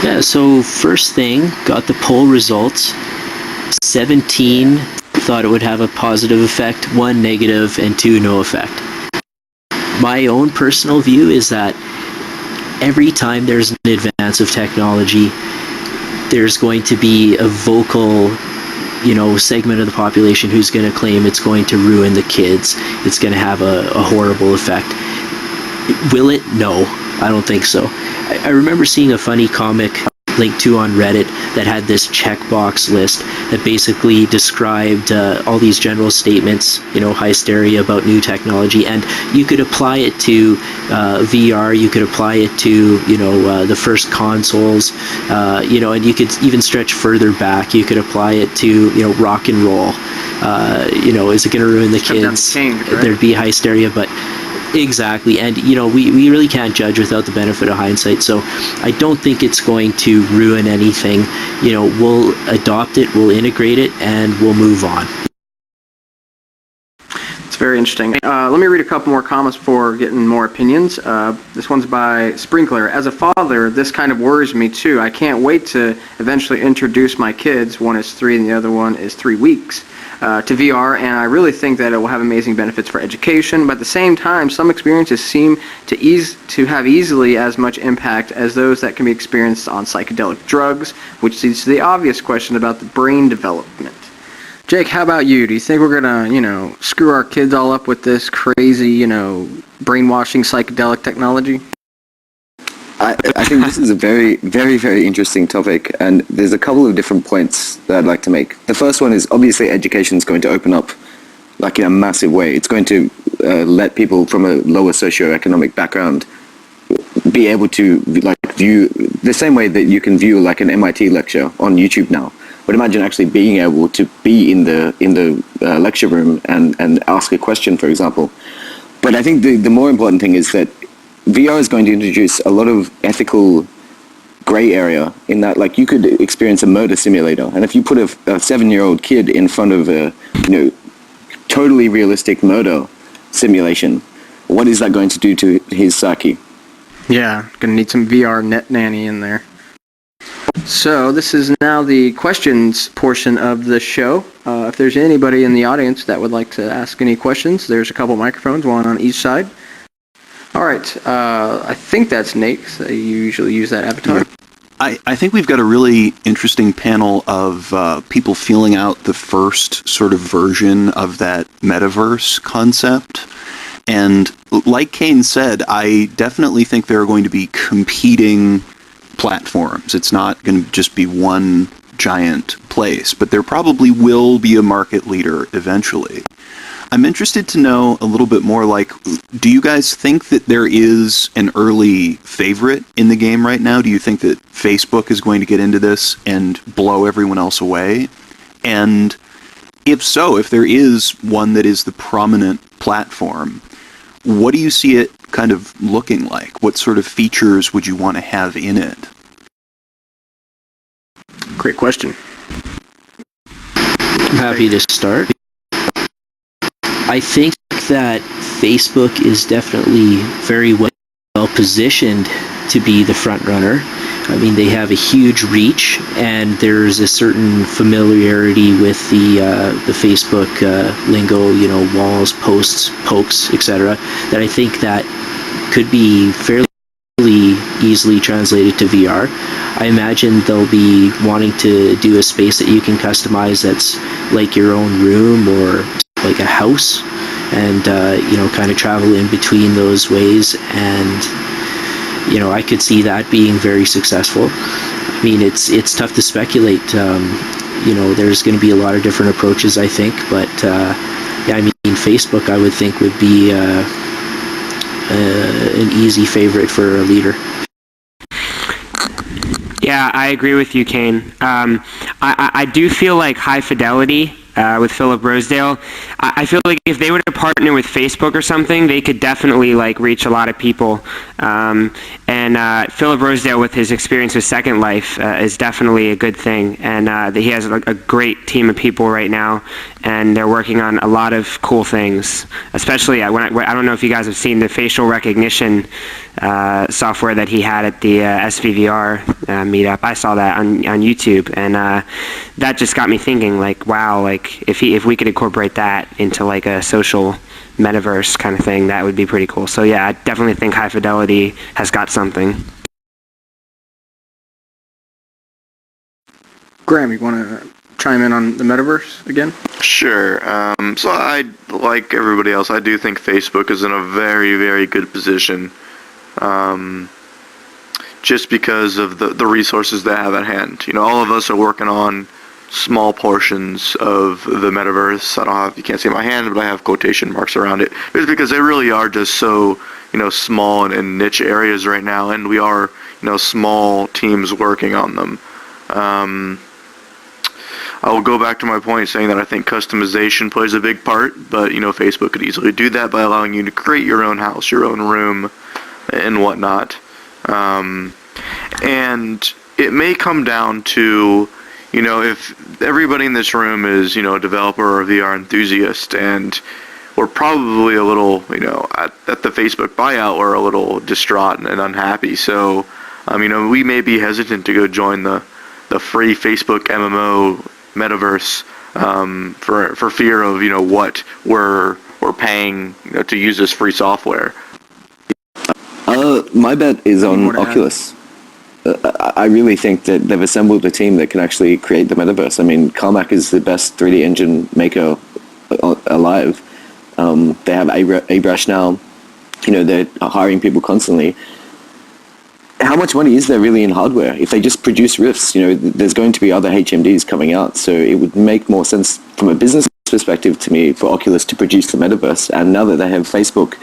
Yeah, so first thing, got the poll results. 17 thought it would have a positive effect, 1 negative, and 2 no effect. My own personal view is that every time there's an advance of technology, there's going to be a vocal, segment of the population who's going to claim it's going to ruin the kids. It's going to have a horrible effect. Will it? No, I don't think so. I remember seeing a funny comic linked to on Reddit that had this checkbox list that basically described all these general statements, hysteria about new technology, and you could apply it to VR, you could apply it to, the first consoles, and you could even stretch further back. You could apply it to, rock and roll. Is it going to ruin the kids? Change, right? There'd be hysteria, but exactly, and we really can't judge without the benefit of hindsight, so I don't think it's going to ruin anything. We'll adopt it, we'll integrate it, and we'll move on. It's very interesting. Let me read a couple more comments before getting more opinions. This one's by Sprinkler. As a father, this kind of worries me too. I can't wait to eventually introduce my kids, one is 3 and the other one is 3 weeks, to VR, and I really think that it will have amazing benefits for education, but at the same time, some experiences seem to have easily as much impact as those that can be experienced on psychedelic drugs, which leads to the obvious question about the brain development. Jake, how about you? Do you think we're gonna, screw our kids all up with this crazy, brainwashing psychedelic technology? I think this is a very, very, very interesting topic, and there's a couple of different points that I'd like to make. The first one is obviously education is going to open up like in a massive way. It's going to let people from a lower socioeconomic background be able to like view the same way that you can view like an MIT lecture on YouTube now. But imagine actually being able to be in the lecture room and ask a question, for example. But I think the more important thing is that VR is going to introduce a lot of ethical gray area in that, like, you could experience a murder simulator, and if you put a 7-year-old kid in front of a totally realistic murder simulation, what is that going to do to his psyche? Yeah, gonna need some VR net nanny in there. So this is now the questions portion of the show. If there's anybody in the audience that would like to ask any questions, there's a couple microphones, one on each side. All right, I think that's Nate. So you usually use that avatar. I think we've got a really interesting panel of people feeling out the first sort of version of that metaverse concept. And like Caine said, I definitely think there are going to be competing platforms. It's not going to just be one giant place, but there probably will be a market leader eventually. I'm interested to know a little bit more, like, do you guys think that there is an early favorite in the game right now? Do you think that Facebook is going to get into this and blow everyone else away? And if so, if there is one that is the prominent platform, what do you see it kind of looking like? What sort of features would you want to have in it? Great question. I'm happy to start. I think that Facebook is definitely very well positioned to be the front runner. I mean, they have a huge reach, and there's a certain familiarity with the Facebook lingo, walls, posts, pokes, etc., that I think that could be fairly easily translated to VR. I imagine they'll be wanting to do a space that you can customize that's like your own room or like a house, and kind of travel in between those ways, and I could see that being very successful. I mean, it's tough to speculate. There's going to be a lot of different approaches, I think, but Facebook, I would think, would be an easy favorite for a leader. Yeah, I agree with you, Caine. I do feel like High Fidelity with Philip Rosedale, I feel like if they were to partner with Facebook or something, they could definitely reach a lot of people. And Philip Rosedale, with his experience with Second Life, is definitely a good thing. And he has a great team of people right now, and they're working on a lot of cool things. Especially I don't know if you guys have seen the facial recognition software that he had at the SVVR meetup. I saw that on YouTube, and that just got me thinking, wow, if we could incorporate that into a social metaverse kind of thing, that would be pretty cool. So yeah, I definitely think High Fidelity has got something. Graham, you want to chime in on the metaverse again? Sure. So I, like everybody else, I do think Facebook is in a very, very good position. Just because of the resources they have at hand. All of us are working on small portions of the metaverse. You can't see my hand, but I have quotation marks around it. It's because they really are just so, small and niche areas right now, and we are, small teams working on them. I will go back to my point saying that I think customization plays a big part, but, Facebook could easily do that by allowing you to create your own house, your own room, and whatnot. And it may come down to, if everybody in this room is, a developer or VR enthusiast, and we're probably a little, at the Facebook buyout, we're a little distraught and unhappy. So, we may be hesitant to go join the free Facebook MMO metaverse for fear of, what we're paying, to use this free software. My bet is on Oculus. I really think that they've assembled a team that can actually create the metaverse. I mean, Carmack is the best 3D engine maker alive. They have Airbrush now. They're hiring people constantly. How how much money is there really in hardware? If they just produce Rifts, there's going to be other HMDs coming out, so it would make more sense from a business perspective to me for Oculus to produce the Metaverse. And now that they have Facebook,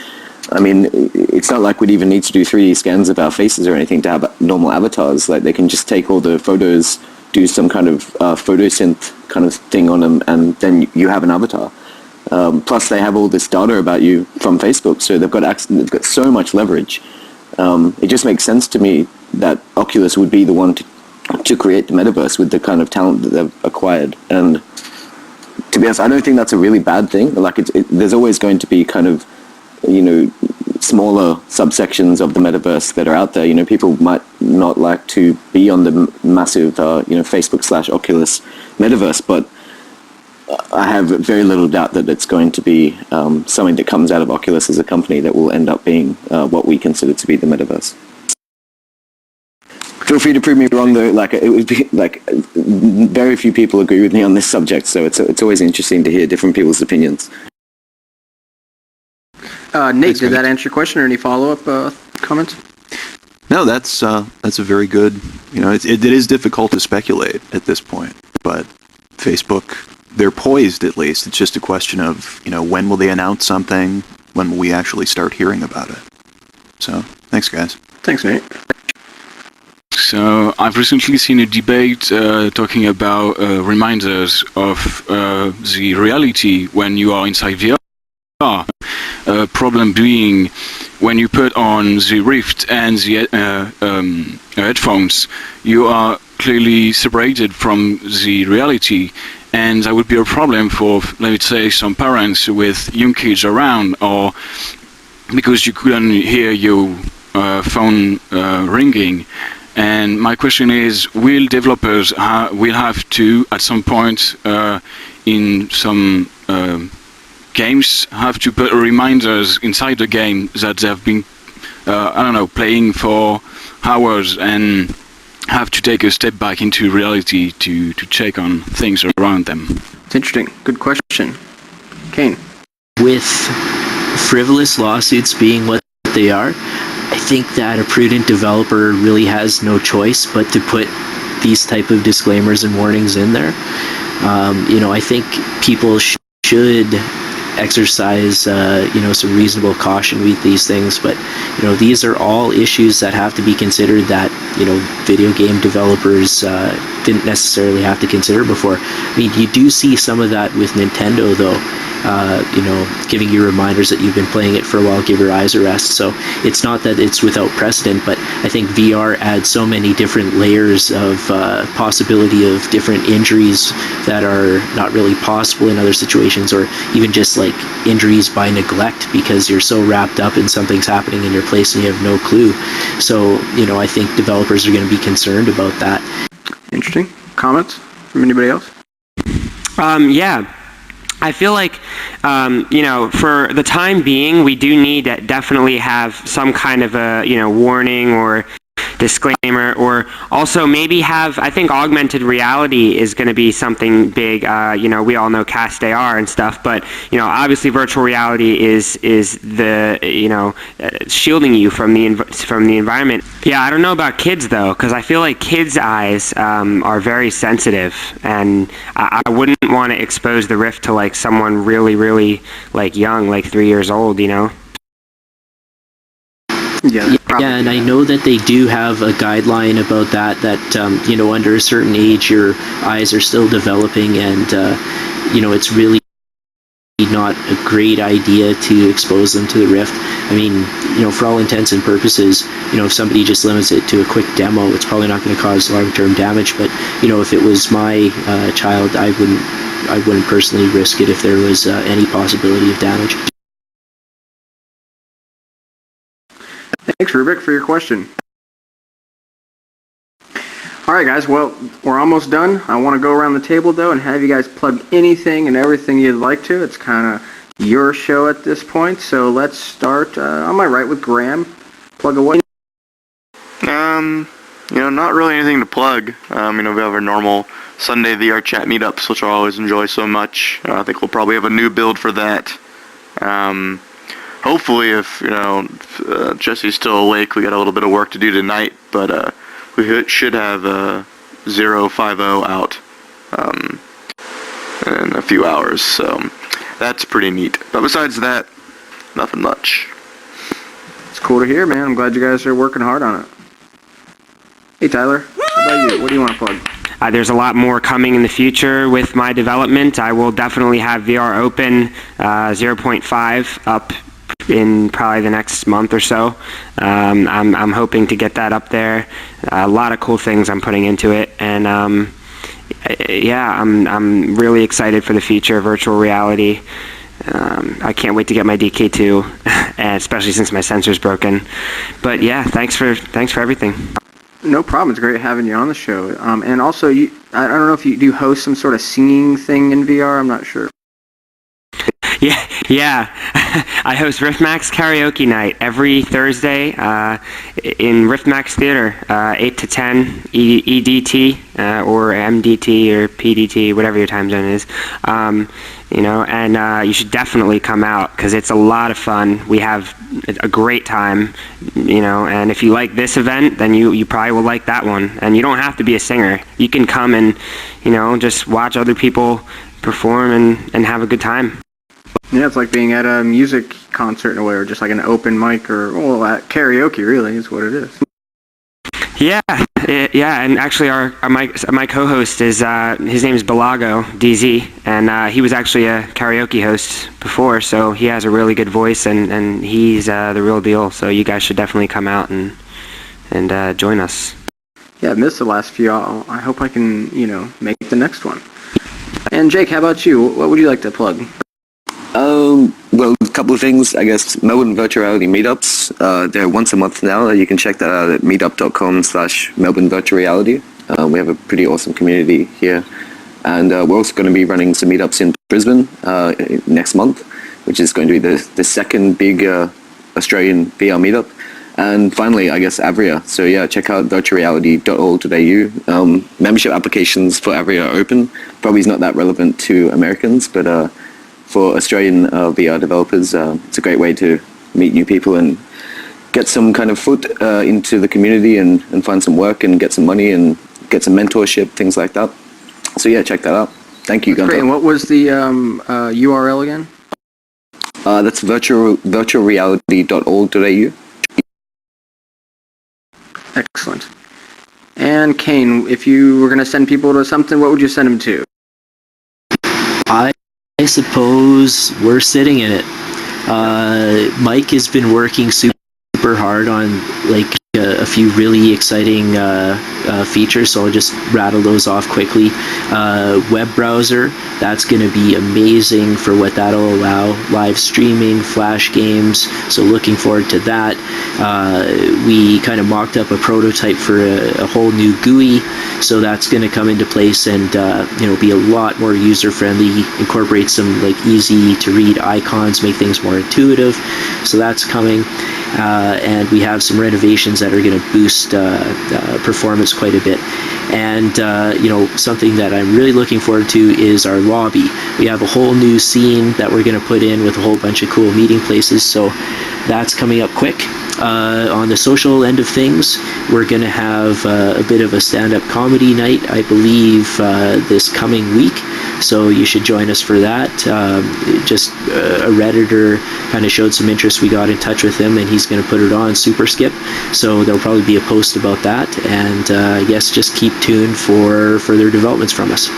I mean, it's not like we'd even need to do 3D scans of our faces or anything to have normal avatars. Like, they can just take all the photos, do some kind of photosynth kind of thing on them, and then you have an avatar. Plus, they have all this data about you from Facebook, so they've got so much leverage. It just makes sense to me that Oculus would be the one to create the Metaverse with the kind of talent that they've acquired. And to be honest, I don't think that's a really bad thing. Like, there's always going to be kind of, smaller subsections of the Metaverse that are out there. People might not like to be on the massive, Facebook/Oculus Metaverse, but I have very little doubt that it's going to be something that comes out of Oculus as a company that will end up being what we consider to be the Metaverse. Feel free to prove me wrong, though. Like, it would be like very few people agree with me on this subject, so it's always interesting to hear different people's opinions. Nate, did that answer your question, or any follow-up comments? No, that's a very good. It is difficult to speculate at this point, but Facebook, they're poised at least. It's just a question of when will they announce something? When will we actually start hearing about it? So, thanks, guys. Thanks, Nate. So I've recently seen a debate talking about reminders of the reality when you are inside VR. Problem being, when you put on the Rift and the headphones, you are clearly separated from the reality, and that would be a problem for, let's say, some parents with young kids around, or because you couldn't hear your phone ringing. And my question is, will developers will have to, at some point in some games, have to put reminders inside the game that they've been, playing for hours, and have to take a step back into reality to check on things around them? It's interesting. Good question. Caine. With frivolous lawsuits being what they are, I think that a prudent developer really has no choice but to put these type of disclaimers and warnings in there. I think people should exercise, some reasonable caution with these things, but, these are all issues that have to be considered that, video game developers didn't necessarily have to consider before. I mean, you do see some of that with Nintendo, though, giving you reminders that you've been playing it for a while, give your eyes a rest. So it's not that it's without precedent, but I think VR adds so many different layers of possibility of different injuries that are not really possible in other situations, or even just like injuries by neglect because you're so wrapped up in something's happening in your place and you have no clue. So, I think developers are going to be concerned about that. Interesting. Comments from anybody else? Yeah. I feel like, for the time being, we do need to definitely have some kind of a, warning or disclaimer, or also maybe have, I think augmented reality is going to be something big. We all know Cast AR and stuff, but, obviously virtual reality is the, shielding you from the environment. Yeah, I don't know about kids, though, because I feel like kids' eyes are very sensitive, and I wouldn't want to expose the Rift to, like, someone really, really, like, young, like 3 years old, Yeah, and I know that they do have a guideline about that, under a certain age, your eyes are still developing, and, it's really not a great idea to expose them to the Rift. I mean, for all intents and purposes, if somebody just limits it to a quick demo, it's probably not going to cause long-term damage, but, if it was my child, I wouldn't personally risk it if there was any possibility of damage. Thanks, Ruuubick, for your question. All right, guys. Well, we're almost done. I want to go around the table, though, and have you guys plug anything and everything you'd like to. It's kind of your show at this point, so let's start on my right with Graham. Plug away. Not really anything to plug. We have our normal Sunday VR chat meetups, which I always enjoy so much. I think we'll probably have a new build for that. hopefully, if Jesse's still awake, we got a little bit of work to do tonight, but we should have 050 out in a few hours, so that's pretty neat. But besides that, nothing much. It's cool to hear, man. I'm glad you guys are working hard on it. Hey, Tyler, how about you? What do you want to plug? There's a lot more coming in the future with my development. I will definitely have VR Open 0.5 up in probably the next month or so. I'm hoping to get that up there. A lot of cool things I'm putting into it, and I'm really excited for the future of virtual reality. I can't wait to get my DK2, and especially since my sensor's broken. But yeah, thanks for everything. No problem. It's great having you on the show. And also, I don't know if you do host some sort of singing thing in VR. I'm not sure. Yeah. I host Riftmax karaoke night every Thursday in Riftmax Theater, 8 to 10 EDT or MDT or PDT, whatever your time zone is. And you should definitely come out because it's a lot of fun. We have a great time, and if you like this event, then you probably will like that one. And you don't have to be a singer. You can come and, just watch other people perform and have a good time. Yeah, it's like being at a music concert in a way, or just like an open mic, or at karaoke. Really, is what it is. Yeah, and actually my co-host is his name is Balago DZ, and he was actually a karaoke host before, so he has a really good voice, and he's the real deal. So you guys should definitely come out and join us. Yeah, I missed the last few. I hope I can make the next one. And Jake, how about you? What would you like to plug? Well, a couple of things, I guess. Melbourne Virtual Reality Meetups, they're once a month now. You can check that out at meetup.com/Melbourne Virtual Reality. We have a pretty awesome community here. And we're also going to be running some meetups in Brisbane next month, which is going to be the second big Australian VR meetup. And finally, I guess, Avria. So yeah, check out virtualreality.org.au. Membership applications for Avria are open. Probably is not that relevant to Americans, but for Australian VR developers, it's a great way to meet new people and get some kind of foot into the community and find some work and get some money and get some mentorship, things like that. So yeah, check that out. Thank you, Gunter. Great. And what was the URL again? That's virtualreality.org.au. Excellent. And Caine, if you were going to send people to something, what would you send them to? I suppose we're sitting in it. Mike has been working super hard on a few really exciting features, so I'll just rattle those off quickly. Web browser, that's going to be amazing for what that'll allow. Live streaming, flash games, so looking forward to that. We kind of mocked up a prototype for a whole new GUI, so that's going to come into place and be a lot more user-friendly, incorporate some easy to read icons, make things more intuitive, so that's coming. And we have some renovations that are going to boost performance quite a bit. And something that I'm really looking forward to is our lobby. We have a whole new scene that we're going to put in with a whole bunch of cool meeting places, so that's coming up quick. On the social end of things, we're going to have a bit of a stand-up comedy night, I believe, this coming week. So you should join us for that. Just a Redditor kind of showed some interest. We got in touch with him, and he's going to put it on Super Skip. So there'll probably be a post about that. And I guess just keep tuned for further developments from us.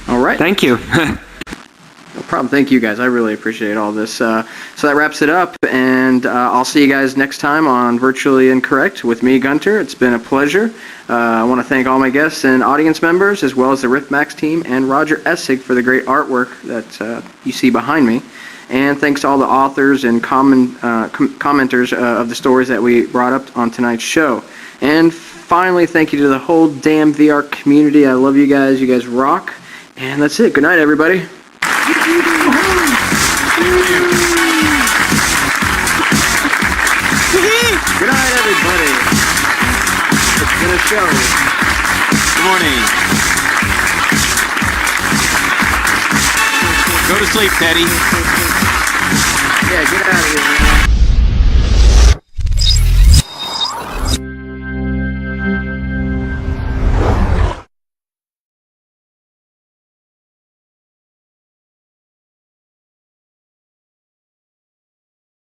All right. Thank you. No problem. Thank you, guys. I really appreciate all this. So that wraps it up, and I'll see you guys next time on Virtually Incorrect with me, Gunter. It's been a pleasure. I want to thank all my guests and audience members, as well as the Riftmax team and Roger Essig for the great artwork that you see behind me. And thanks to all the authors and commenters of the stories that we brought up on tonight's show. And finally, thank you to the whole damn VR community. I love you guys. You guys rock. And that's it. Good night, everybody. Good night, everybody. It's been a show. Good morning. Go to sleep, Teddy. Yeah, get out of here, man.